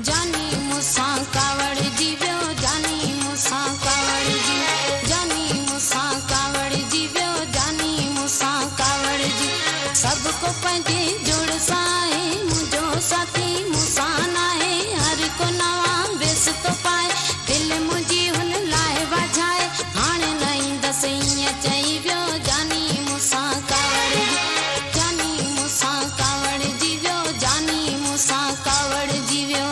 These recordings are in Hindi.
जानी मूंसां कावड़ जी वियो, जानी मूंसां कावड़ जी, जानी मूंसां कावड़ जी वियो, जानी मूंसां कावड़ जी। सबको पंहिंजे जुड़ सां आहे, मुंहिंजो साथी मूंसां नाहे, हर को नवां वेस थो पाए, दिलि मुंहिंजी हुन लाइ वाझाए, हाणे न ईंदसि ईअं चई वियो, जानी मूंसां कावड़ जी, जानी मूंसां कावड़ जी वियो, जानी मूंसां कावड़ जी वियो।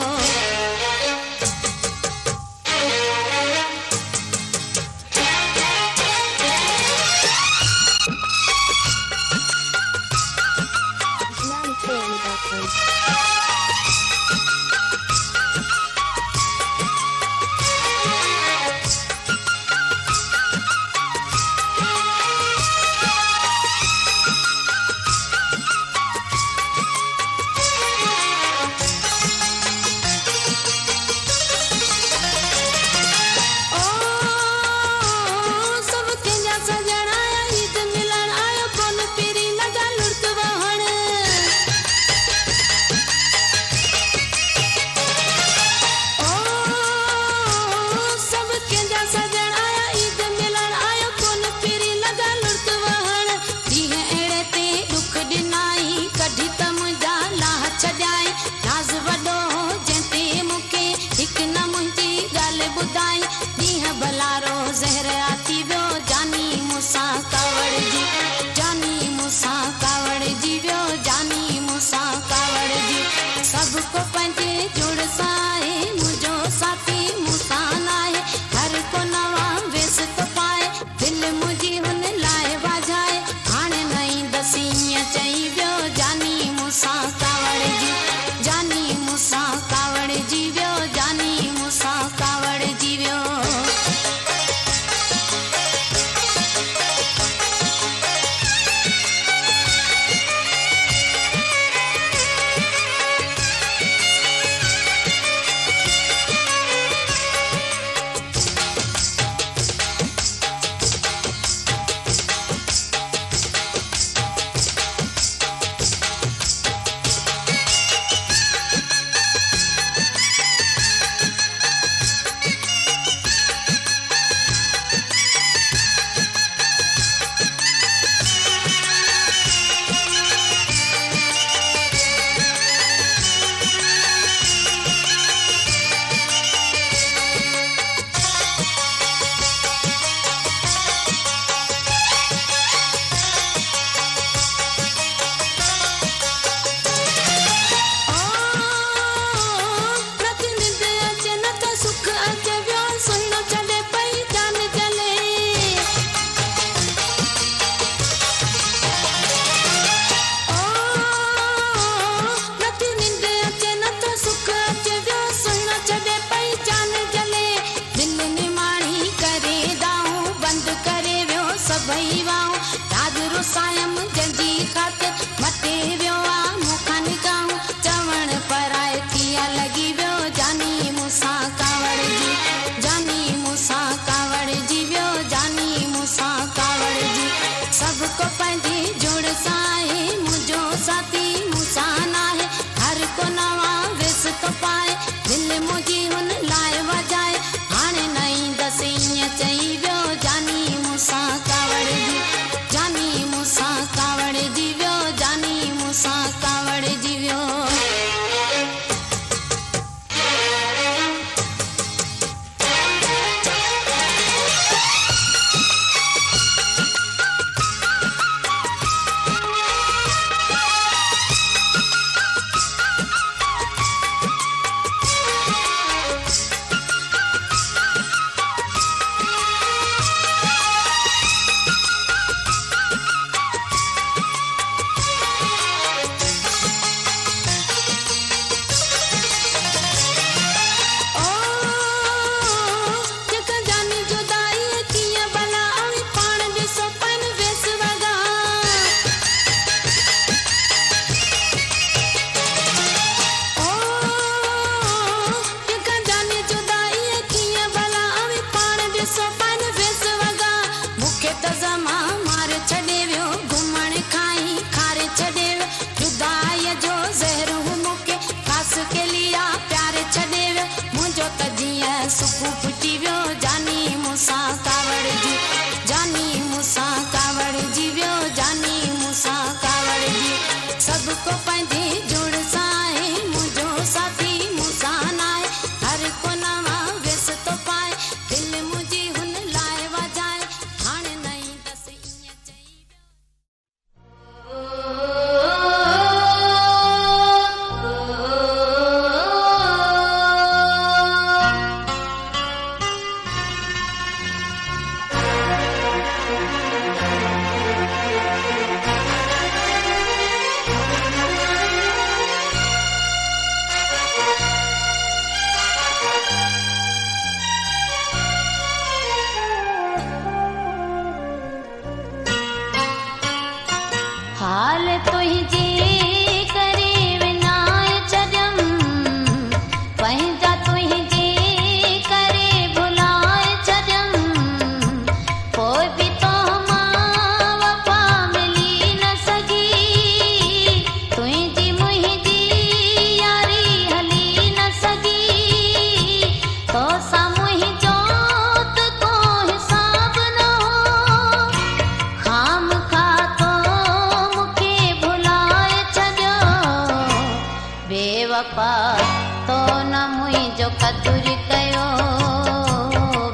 कदुर कयो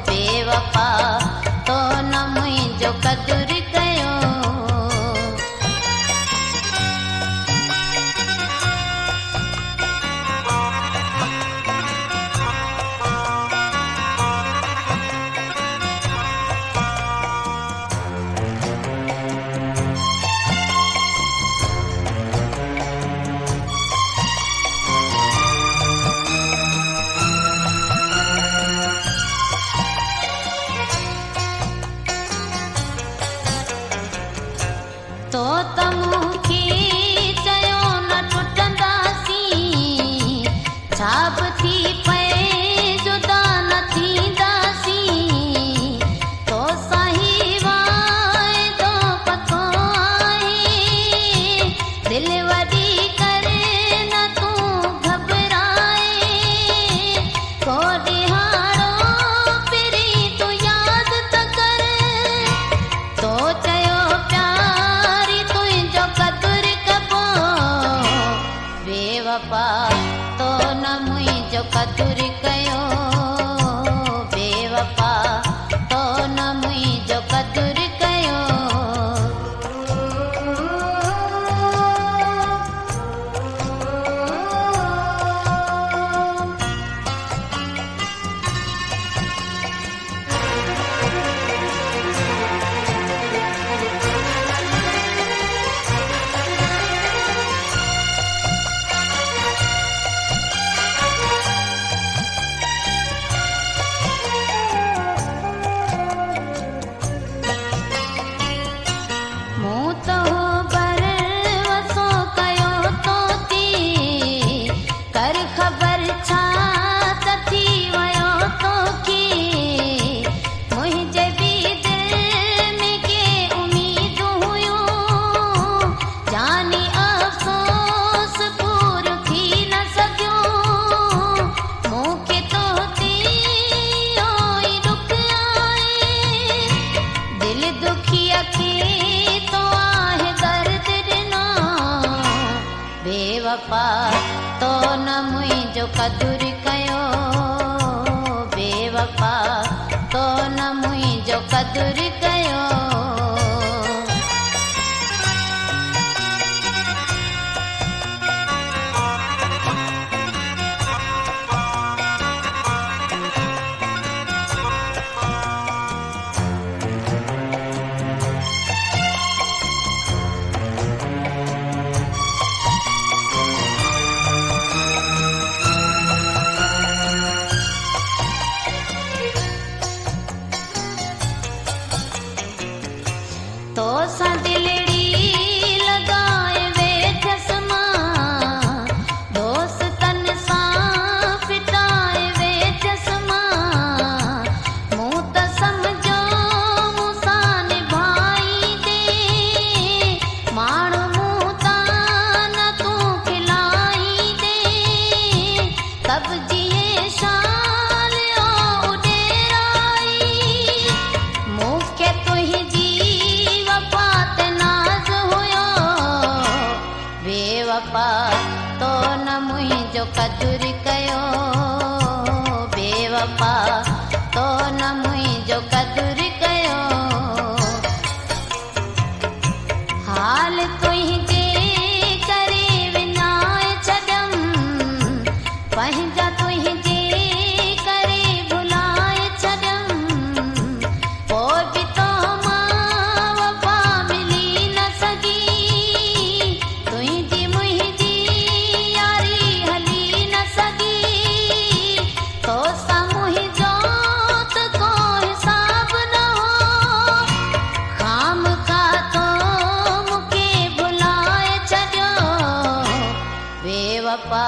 बेवफा तो न मुंहिंजो कदुर कयो। तो तमुखी चयो न टुटंदासीं छाप थी पए जुदा न थींदासीं तो सही वाइदो पतो आहे दिल वॾी करे न तूं घबराए को ॾिहाड़ो पहिरीं तूं यादि त कर तो चयो बेवफा तो न मुंहिंजो कदुर कयो बेवफा तो न मुंहिंजो कदुर कयो। बेवफा तो न मुंहिंजो कदुर कयो बेवफा तो न मुंहिंजो कदुर कयो। तो सा दिलड़ी लगाए वेठसि मां दोस्तन सां फिटाए वेठसि मां मूं त सम्झो मूंसां निभाईंदे माण्हू मूं तां न तूं खिलाईंदे कब जीअं शाल उॾेराई मूंखे तुंहिंजी बेवफा तो न मुंहिंजो कदुर कयो बेवफा तो न मुंहिंजो कदुर कयो। हाल तुंहिंजे करे विञाए छॾियमि पंहिंजा तुंहिंजे करे भुलाए छॾियमि पोइ बि तो मां वफ़ा मिली न सघी तुंहिंजी मुंहिंजी यारी हली न सघी तो सां मुंहिंजो त को हिसाब न हो खामखा तो मूंखे भुलाए छॾियो बेवफा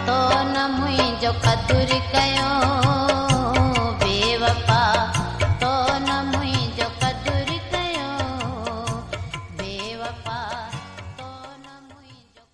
तो न मुंहिंजो कदुर कयो बेवफा तो न मुंहिंजो कदुर कयो बेवफा तो न मुंहिंजो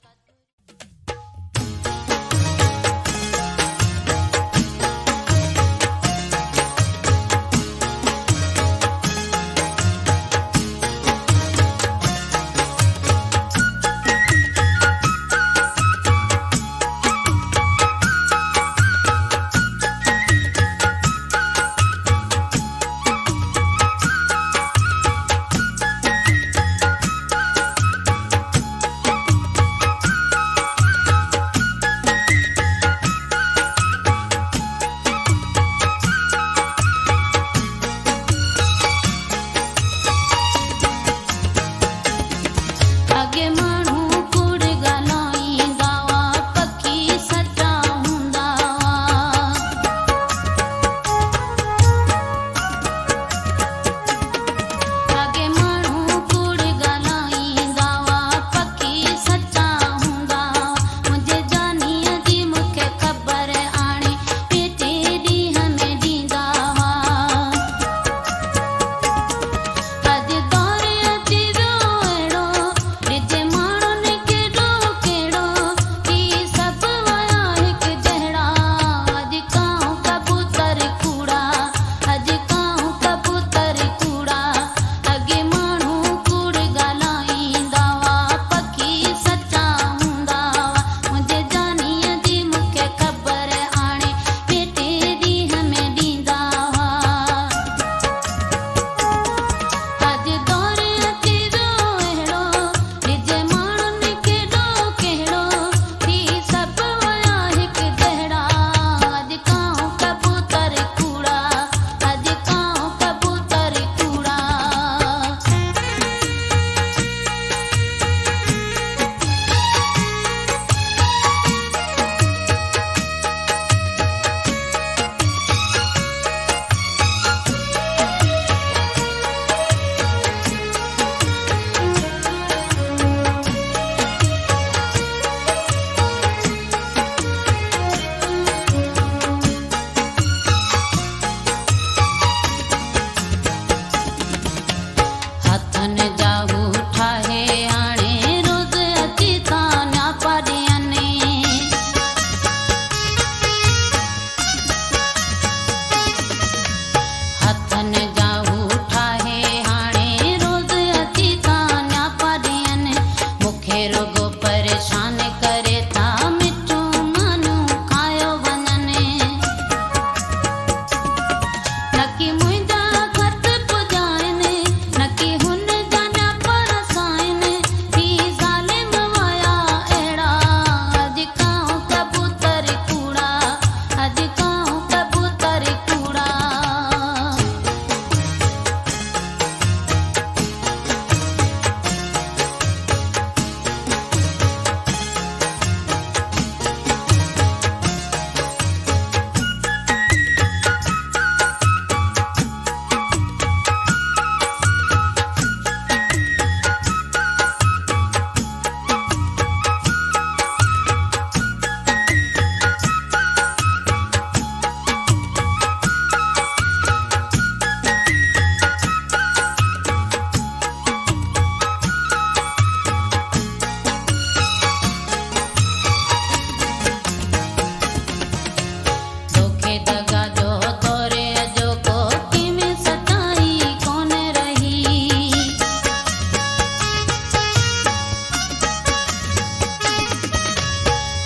दगा जो तोरे अजो को किमें सताई कोन रही।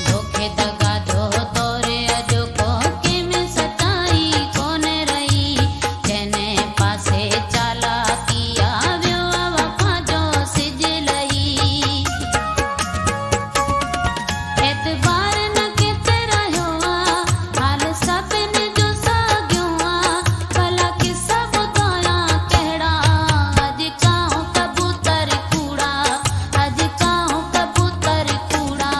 धोखे दगा जो तोरे अजो को किमें सताई कोन रही। जने पासे चाला किया व्यो वफा जो सिज लही। एतबार न किते रहियो आ हाल सभिनि जो साॻियो आ। भला किस्सा ॿुधायां कहिड़ा अॼु काऊं कबूतर कूड़ा। अॼु काऊं कबूतर कूड़ा।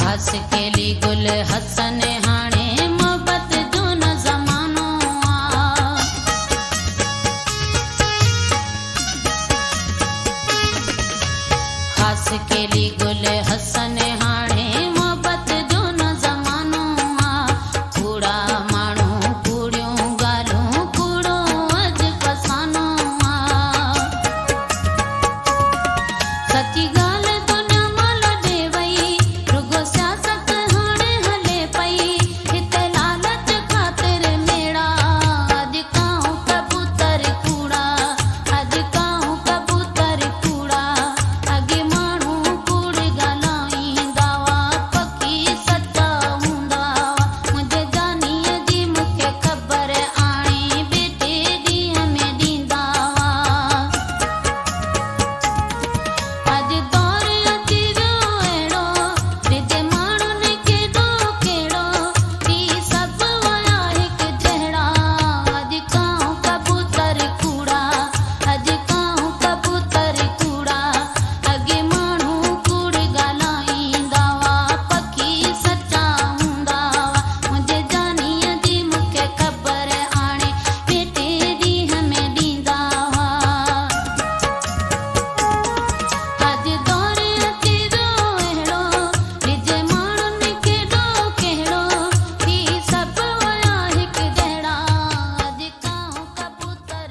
हस केली गुल हसन हाणे मोहब्बत जो न ज़मानो आ। हस केली गुल हसन हाणे मोहब्बत जो न ज़मानो आ। कूड़ा माण्हू कूड़ियूं ॻाल्हियूं कूड़ो अॼु फसानो आ। सची ॻाल्हि दुनिया माल ॾे वई रुगो सियासत हाणे हले पई। हिते लालच ख़ातिर मेड़ा अॼु काऊं कबूतर कूड़ा। अॼु काऊं कबूतर कूड़ा। अॻे माण्हू कूड़ ॻाल्हाईंदा हुआ पकी सचा हूंदा हुआ। मुंहिंजे जानीअ जी मूंखे ख़बर आणी बेटे ॾींहं में ॾींदा हुआ। अॼु दौर अची वियो अहिड़ो रिजे माण्हुनि केॾो कहिड़ो थी सभु विया हिकु जहिड़ा। अॼु काऊं कबूतर कूड़ा। अॼु काऊं कबूतर कूड़ा। अॻे माण्हू कूड़ ॻाल्हाईंदा हुआ पकी सचा हूंदा हुआ। मुंहिंजे जानीअ जी मूंखे ख़बर आणे बेटे ॾींहं में ॾींदा हुआ। अॼु दौर अची वियो अहिड़ो रिजे माण्हुनि केॾो कहिड़ो थी सभु विया हिकु जहिड़ा। अॼु काऊं कबूतर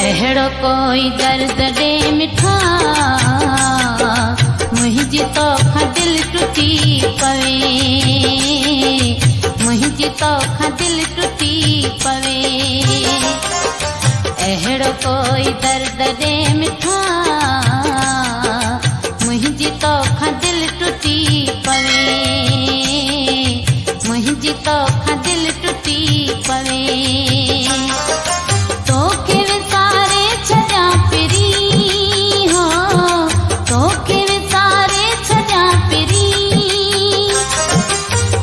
अहिड़ो कोई दर्द ॾे मिठा मुंहिंजी तोखां दिल टुटी पवे। मुंहिंजी तोखां दिल टुटी पवे। अहिड़ो कोई दर्द ॾे मिठा मुंहिंजी तोखां दिल टुटी पवे। मुंहिंजी तोखां दिल टुटी पवे। तोखे विसारे छॾियां पिरी हो। तोखे विसारे छॾियां पिरी।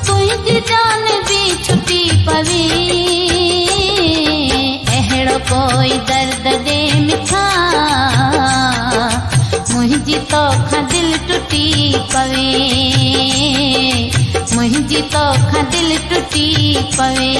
तुंहिंजी जान बि छुटी पवे। अहिड़ो कोई दर्द ॾे मिठा मुंहिंजी तोखां दिल टुटी पवे। मुंहिंजी तोखां दिल टुटी पवे।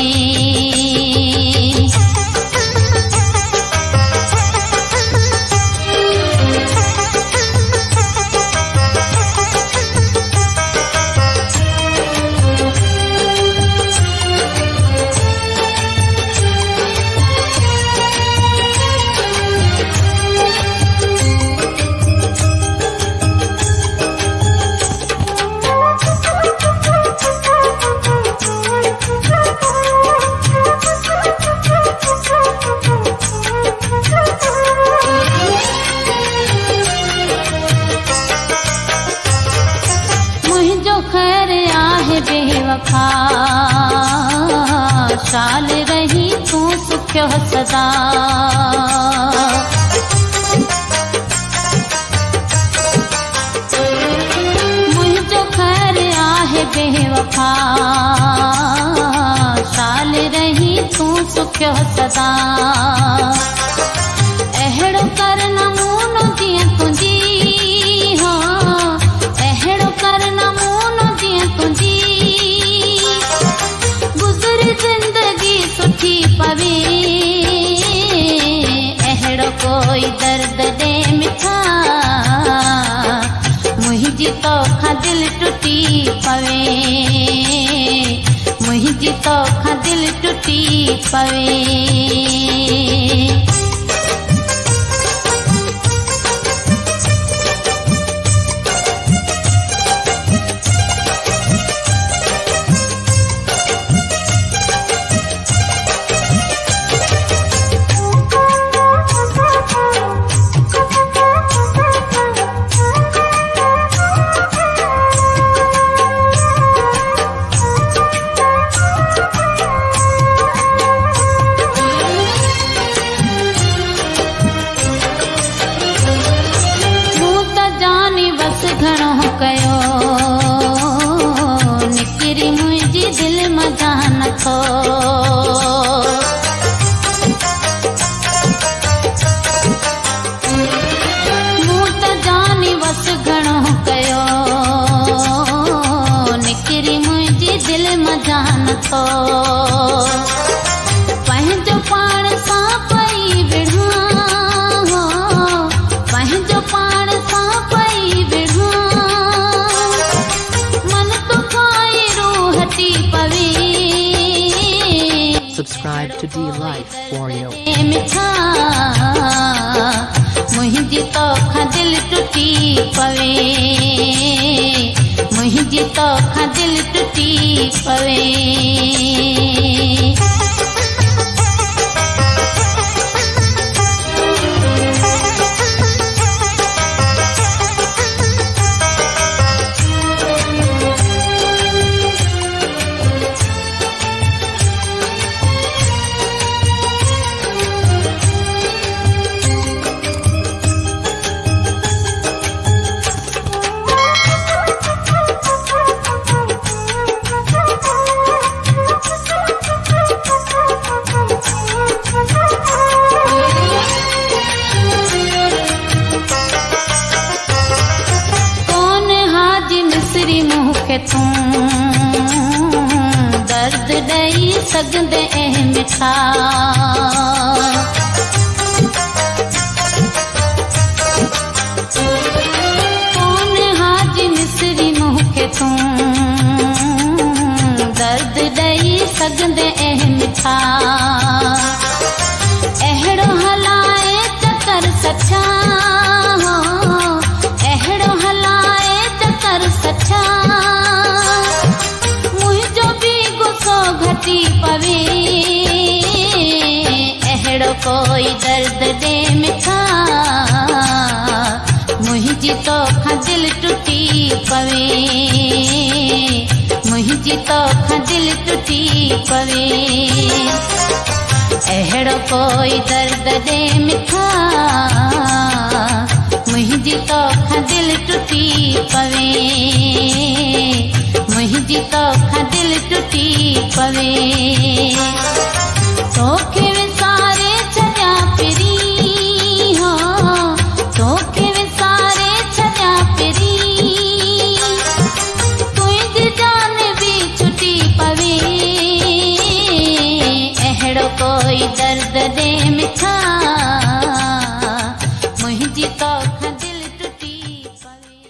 ख़ैर आहे बेवफा, शाल रही तूं सुखियो सदा। मुंहिंजो ख़ैर आहे बेवफा, शाल रही तूं सुखियो सदा। अहिड़ो कर नमूनो जीअं तुंहिंजी, अहिड़ो कर नमूनो जीअं तुंहिंजी, गुज़री ज़िंदगी सुठी पवे। अहिड़ो कोई दर्द ॾे मिठा, मुंहिंजी तोखां दिलि टुटी पवे, मुंहिंजी तोखां दिलि टुटी पवे। घणो कयो निकिरी मुंहिंजी दिलि मां जान थो। मूं त जानी बस घणो कयो निकिरी मुंहिंजी दिलि मां जान थो। पंहिंजो पाण सां पई विढ़ां, पंहिंजो पाण सां पई विढ़ां, मन तो खाई रूह हटी पवे। Subscribe to D Life for you. मिठा मुंहिंजी तोखां दिलि टुटी पवे, मुंहिंजी तोखां दिलि टुटी पवे। तूं दर्द ॾेई सघंदे ऐं मिठा, कौन हाजी मिसरी मूंखे तूं दर्द ॾेई सघंदे ऐं मिठा। अहिड़ो हलाए चकर सचा, अहिड़ो हलाए चकर सचा, घटी पवे। अहिड़ो कोई दर्द ॾे मिठा, मुंहिंजी तोखां दिलि टुटी पवे, मुंहिंजी तोखां दिलि टुटी पवे। अहिड़ो कोई दर्द ॾे मिठा, मुंहिंजी तोखां दिलि टुटी पवे, मुंहिंजी तोखां दिलि टुटी पवे। तोखे विसारे छॾिया पिरी, हो तोखे विसारे छॾिया पिरी, तुंहिंजी जान बि छुटी पवे। अहिड़ो कोई दर्द ॾे मिठा, मुंहिंजी तोखां दिलि टुटी पवे।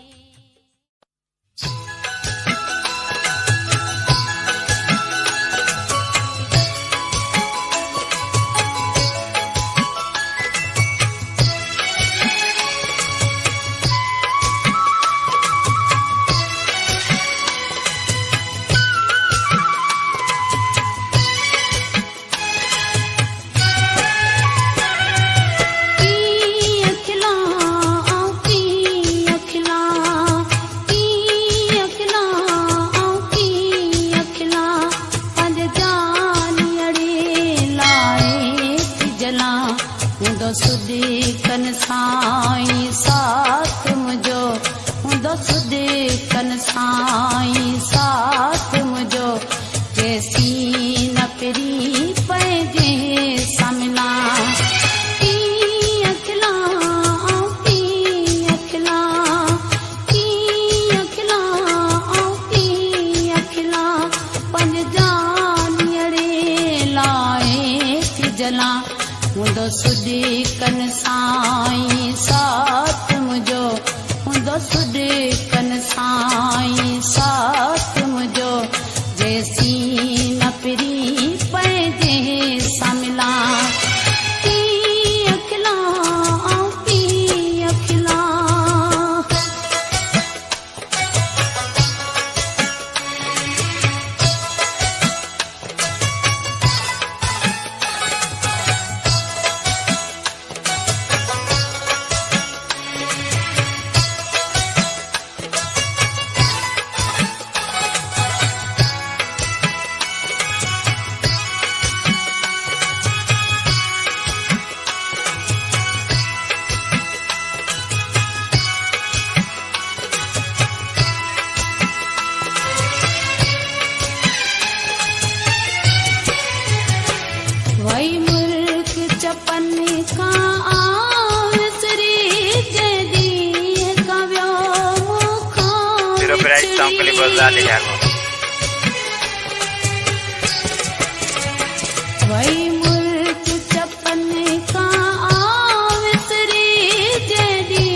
मुंहिंजो सुॾे कन साईं साथ मुंहिंजो जैसी न पिरी पंहिंजे सामिला कीअं खिलां कीअं खिलां कीअं खिलां कीअं खिलां पंज जानियड़े लाए थी जलां मुंहिंजो सुॾे कन साईं साथ मुंहिंजो मुंहिंजो सुॾे कन साईं साथ मुंहिंजो जैसी न पिरी पंहिंजे सामिला कीअं खिलां कीअं खिलां वही मुल्क चपन का आसरी जदी कव्यो मुखो वही मुल्क चपन का आसरी जदी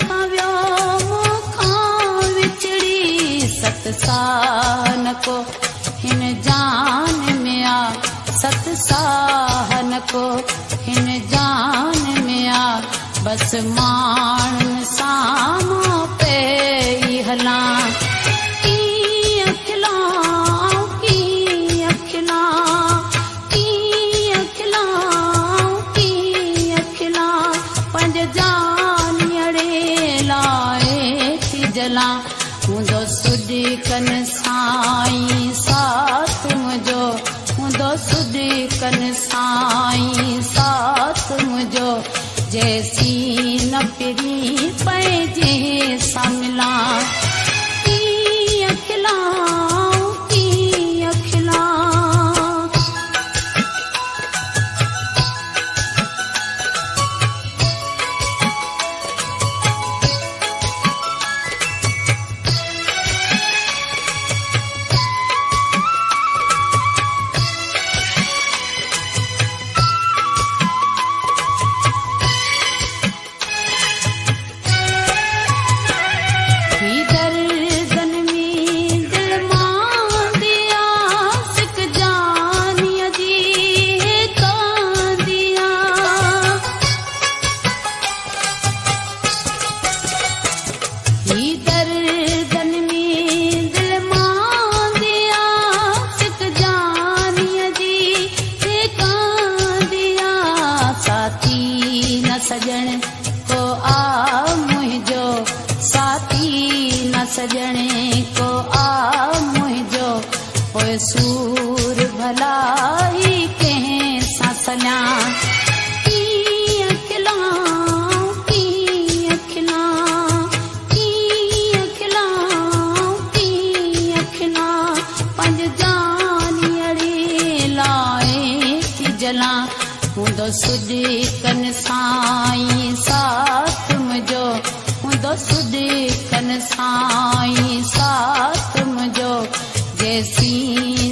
कव्यो मुखो विचड़ी सत सान को हिन जान में आ सत साहन को हिन जान में आ बस माण्हुनि साम्हूं पे हलां कीअं खिलां कीअं खिलां कीअं खिलां कीअं खिलां पंज जानियड़े लाए थी जलां मुंहिंजो सुॾे कन साईं साथ मुंहिंजो मुंहिंजो सुॾे कन साईं साथ मुंहिंजो जैसी न पिरी पंहिंजे सामिला कीअं खिलां कीअं खिलां सजण को आ मुंहिंजो साथी न सजणे को आ मुंहिंजो पोइ सूर भला ई कंहिं सां सञा कीअं खिलां कीअं खिलां कीअं खिलां कीअं खिलां पंज जानियड़े लाए थी जलां मुंहिंजो सुॾे कन साईं साथ मुंहिंजो मुंहिंजो सुॾे कन साईं साथ मुंहिंजो जैसी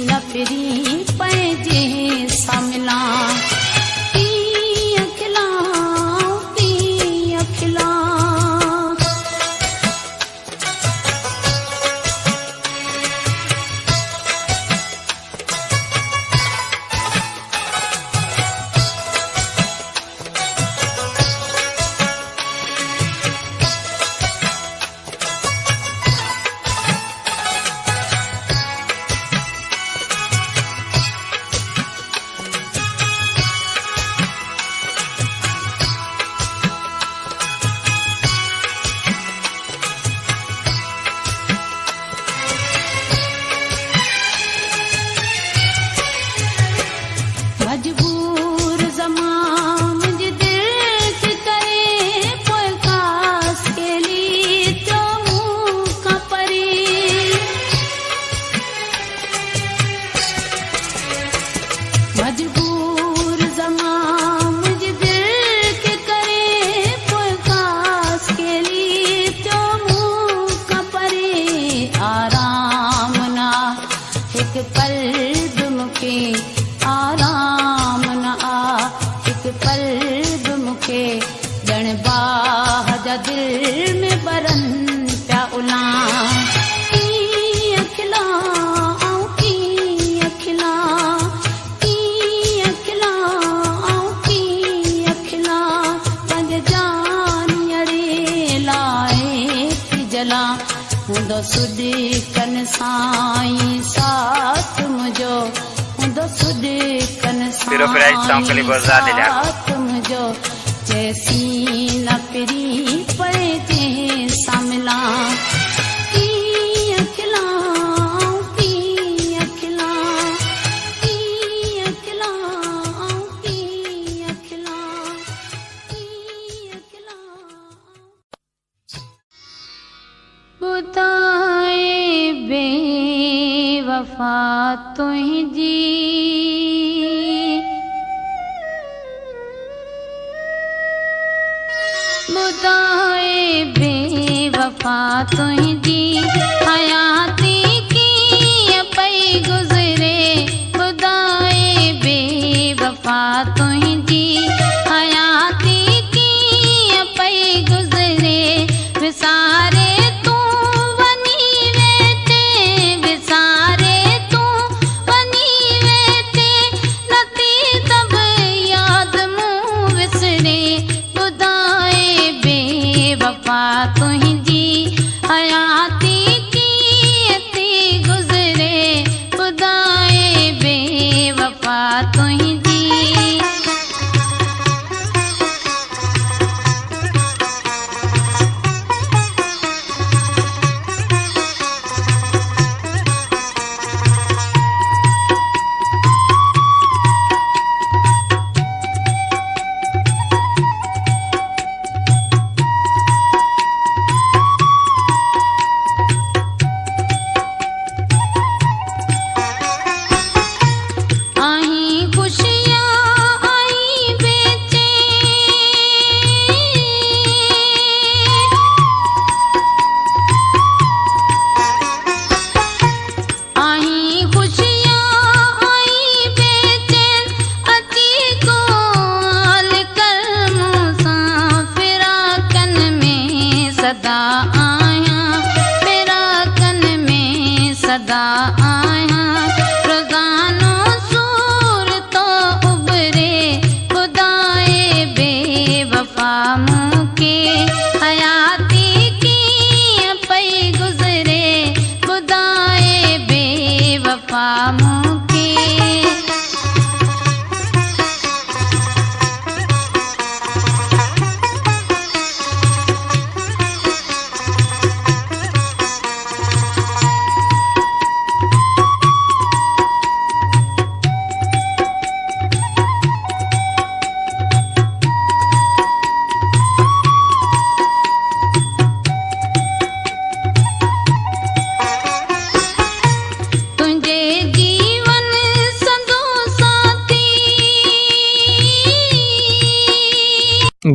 न पिरी पंहिंजे सामिला कीअं खिलां कीअं खिलां कीअं खिलां कीअं खिलां कीअं खिलां कीअं खिलां पंहिंजे जानियड़े लाइ थी जलां हूंदो सुॾ कन साईं साथ मुंहिंजो हूंदो सुॾ कन साईं साथ मुंहिंजो जैसी न पिरी पए जंहिंसां मिलां कीअं खिलां कीअं खिलां कीअं खिलां कीअं खिलां कीअं खिलां ॿुधाए बेवफा तुंहिंजी ॿुधाए बेवफा तुंहिंजी हयाती कीअं पई गुज़रे ॿुधाए बेवफा तुंहिंजी हयाती कीअं पई गुज़रे विसारे तूं वञी वेठे विसारे तूं वञी वेठे नथी तब यादि मूं विसरे बेवफा तुंहिंजी हयाती कीअं थी गुज़रे ॿुधाए बेवफा तुंहिंजी सदा आहियां रोज़ानो सूर तो उभरे ॿुधाए बेवफा मूंखे हयाती कीअं पई गुज़रे ॿुधाए बेवफा मूंखे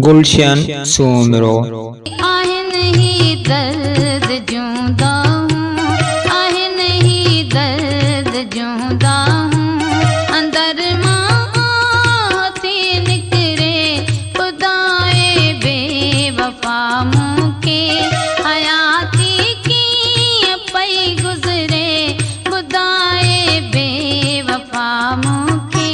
गुलशन सोमरो आहिनि ही दर्द जूंदा हूं आहिनि ही दर्द जूंदा हूं अंदर मां थी निकरे ॿुधाए बेवफा मूंखे हयाती कीअं पई गुज़रे ॿुधाए बेवफा मूंखे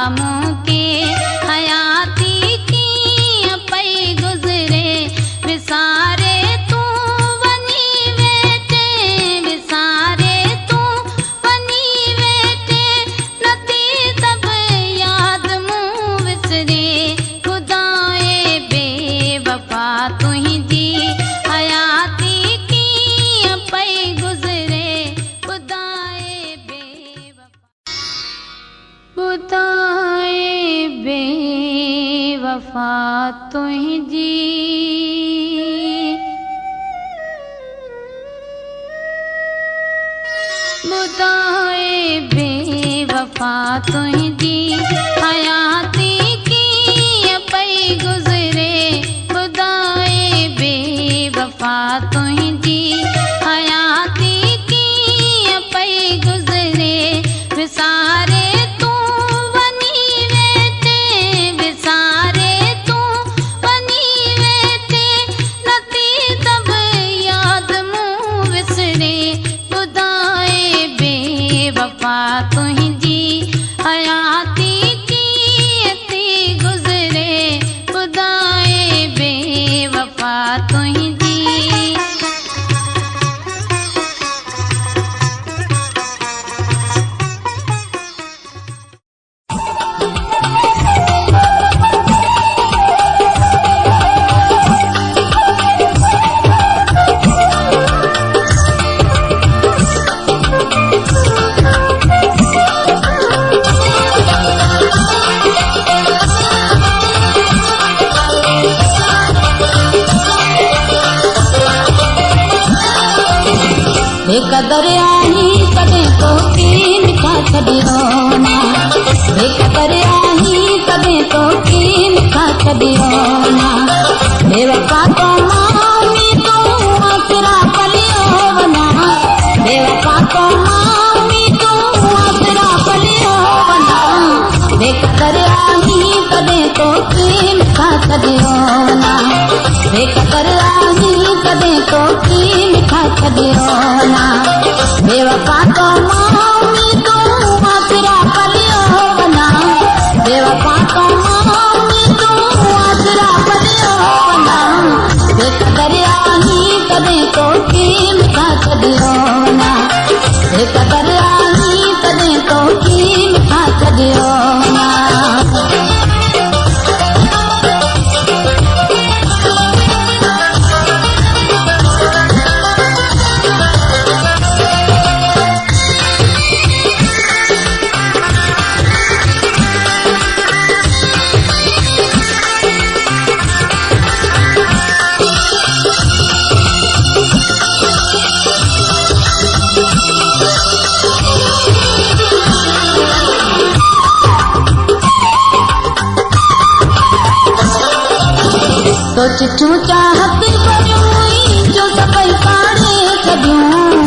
मुके हयाती की पई गुज़रे विसारे तू वनी वेठे विसारे तू वनी वेठे नथी सभु याद मूं विसरे खुदाए बेवफा तुंहिंजी हयाती की पई गुज़रे खुदाए बेवफा तुंहिंजी ॿुधाए बेवफा तुंहिंजी हयाती कीअं पई गुज़रे ॿुधाए बेवफा तुंहिंजी हयाती कीअं पई गुज़रे विसारे तू वनी वेठे विसारे तू वनी वेठे नथी सभु याद मूं विसरे ॿुधाए बेवफा तुंहिंजी हयाती कीअं थी गुज़रे ॿुधाए बेवफा तुंहिंजी बेक़दर आही कॾहिं तोखे मिठा छॾियो ना बेक़दर आही कॾहिं तोखे मिठा छॾियो ना बेवफा तो मामी तूं आसरा पलियो वञा बेवफा तो मामी तूं आसरा पलियो वञा बेक़दर आही कॾहिं तोखे मिठा छॾियो ना बेक़दर आही कॾहिं तोखे मिठा छॾियो ना बेवफा तो मामी तूं आसरा पलियो वञा बेवफा तो मामी तूं आसरा पलियो वञा बेक़दर आही कॾहिं तोखे मिठा छॾियो ना बेक़दर आही कॾहिं तोखे मिठा छॾियो ना तो चिठियूं चाहत भरियूं जो सभई पाड़े छॾियूं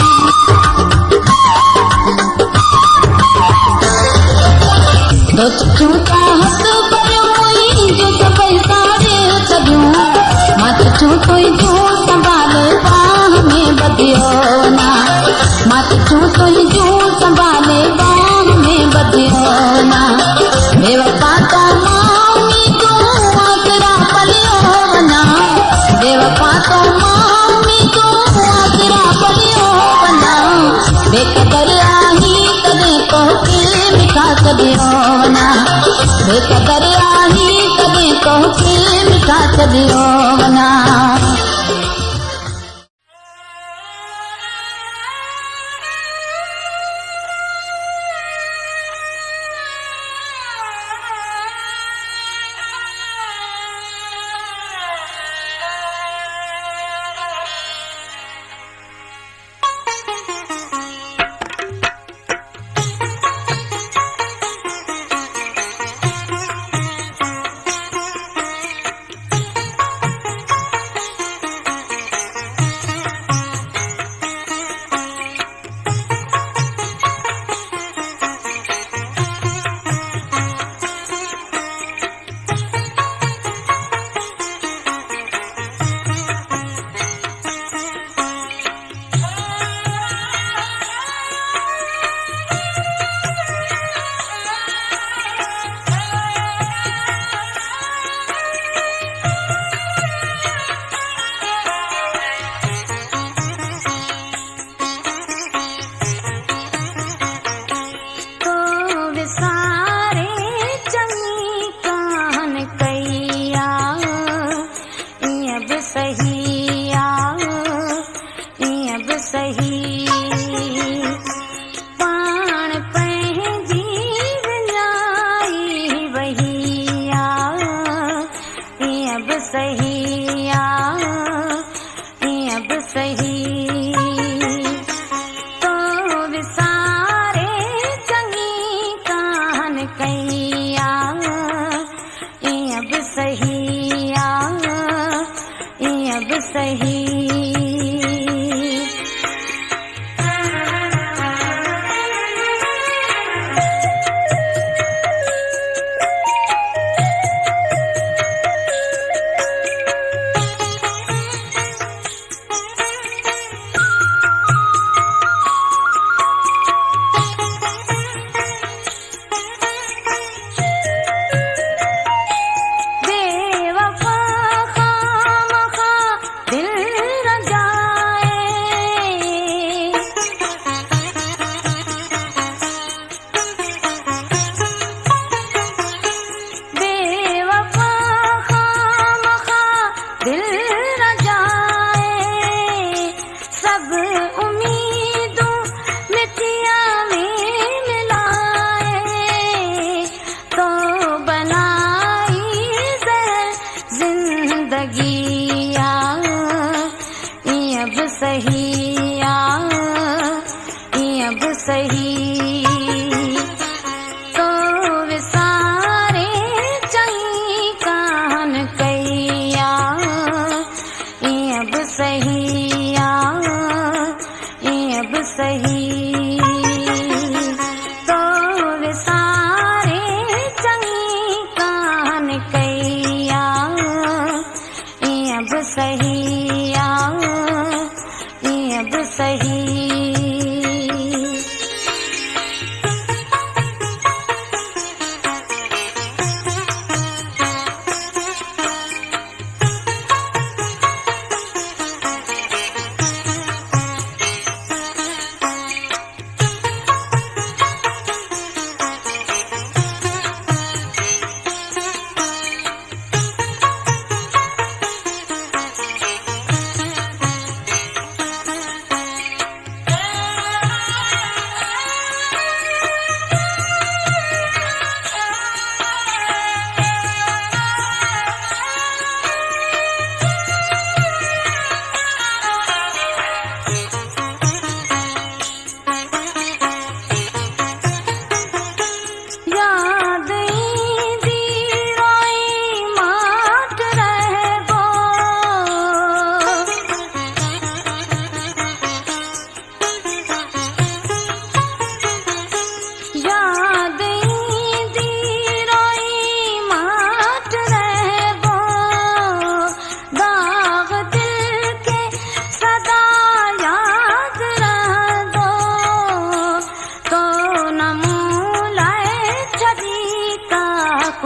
तो चिठियूं चाहत भरियूं जो सभई पाड़े छॾियूं मां चिठियूं तुंहिंजूं संभाल बाह में ॿधियो ना मां चिठियूं तुंहिंजूं संभाल बाह में ॿधियो ना बेवफा तो मामी तूं आसरा पलियो वञा बेवफा तो मामी तूं आसरा पलियो वञा बेक़दर आही कॾहिं तोखे मिठा छॾियो वञा बेक़दर आही कॾहिं तोखे मिठा छॾियो वञा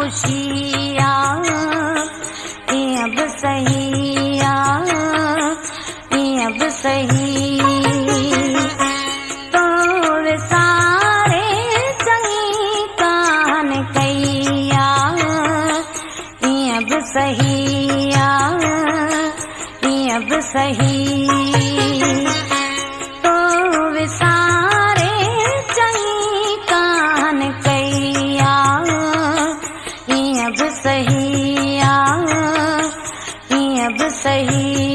खुशिया अब सहिया अब सही तो सारे चंगी कान कैया अब सहिया अब सही तो सारे चंगी कान कैया अब सहिया अब सही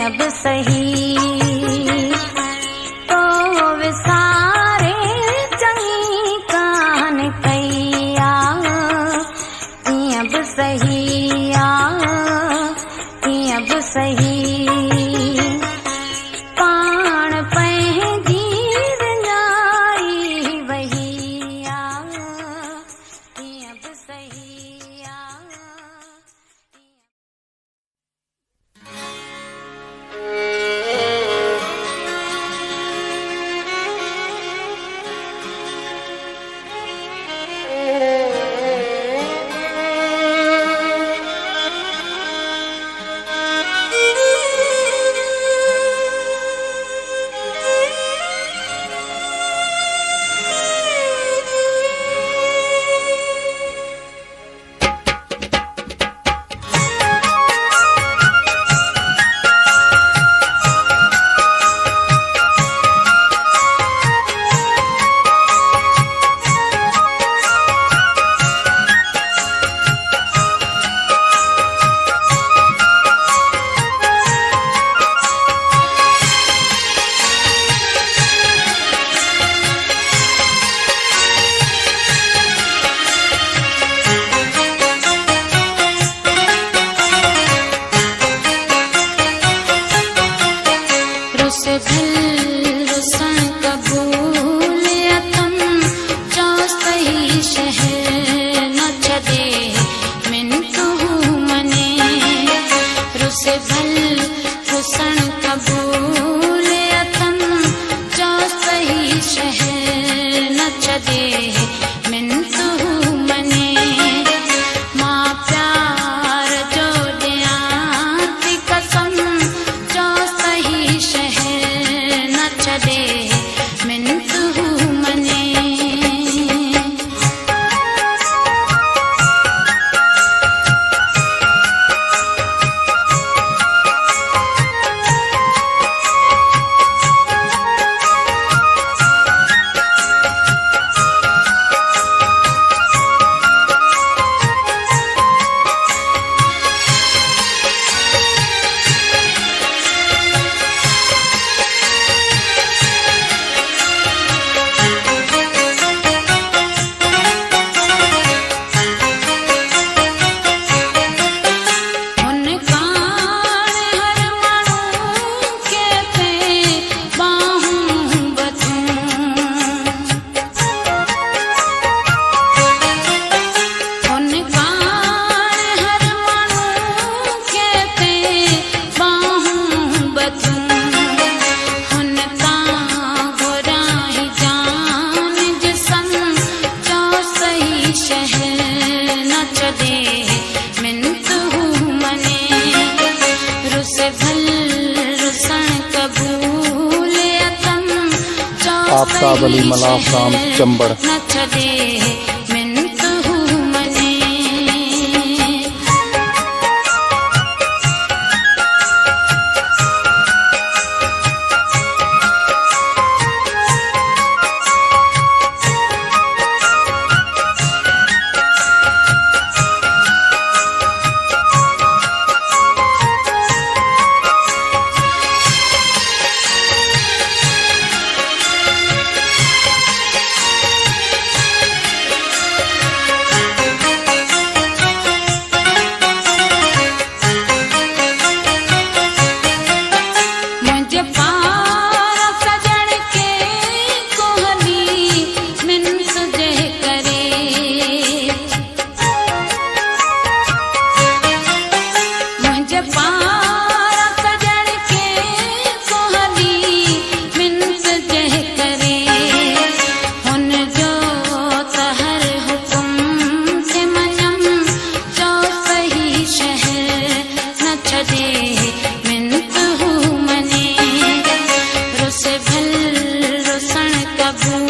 अब सही तो सारे चंगी कान कैया अब सहिया अब सही पाण पंहिंजी रंजाई वहिया अब सहिया आफ्ताब अली मलाफ राम चंबड़। न छॾे मिंत हू मने मिंत हू मने रुस भल रुसण कबू